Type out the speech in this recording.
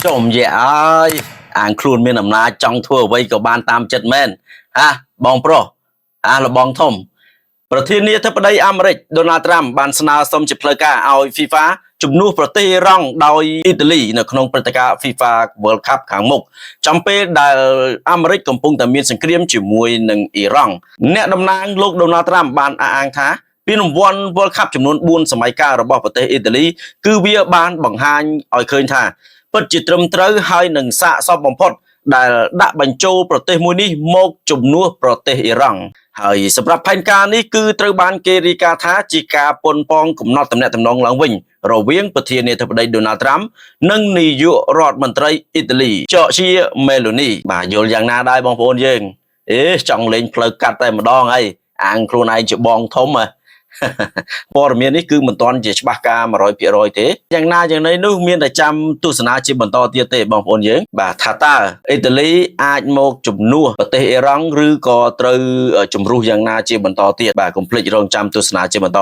trộm dẻ ăn khuôn miền nằm na trong thua vây của ban tam chất men ha bong pro là bong thom ប្រធានាធិបតីអាមេរិក Donald Trump បានស្នើសុំជាផ្លូវការឲ្យ FIFA ជំនួសប្រទេសអ៊ីរ៉ង់ដោយអ៊ីតាលីនៅក្នុងព្រឹត្តិការណ៍ FIFA World Cup ខាងមុខចំពេលដែលអាមេរិកកំពុងតែមានសង្គ្រាមជាមួយនឹងអ៊ីរ៉ង់អ្នកតំណាងលោក Donald Trump បានអះអាងថាពានរង្វាន់ World Cup ចំនួន4សម័យកាលរបស់ប្រទេសអ៊ីតាលីគឺវាបានបង្ហាញឲ្យឃើញថាពិតជាត្រឹមត្រូវហើយនឹងសាកសមបំផុតដែលដាក់បញ្ចូលប្រទេសមួយនេះមកជំនួសប្រទេសអ៊ីរ៉ង់ហើយសម្រាប់ផែនការនេះគឺត្រូវបានគេរាយការណ៍ថាជាការប៉ុនប៉ងកំណត់តំណែងឡើងវិញរវាងប្រធានាធិបតី Donald Trump និងនាយករដ្ឋមន្ត្រីអ៊ីតាលី Giorgia Meloni បាទយល់យ៉ាងណាដែរបងប្អូនយើងចង់លេងផ្លូវកាត់តែម្ដងហើយអាងខ្លួនឯងជាបងធំព័ត៌មាននេះគឺមិនទាន់ជាច្បាស់ការ 100% ទេយ៉ាងណាយ៉ាងនេះនោះមានតែចាំទស្សនាជាបន្តទៀតទេបងប្អូនយើងបាទថាតើអ៊ីតាលីអាចមកជំនួសប្រទេសអ៊ីរ៉ង់ឬក៏ត្រូវជំរុះយ៉ាងណាជាបន្តទៀតបាទកុំភ្លេចរងចាំទស្សនាជាបន្ត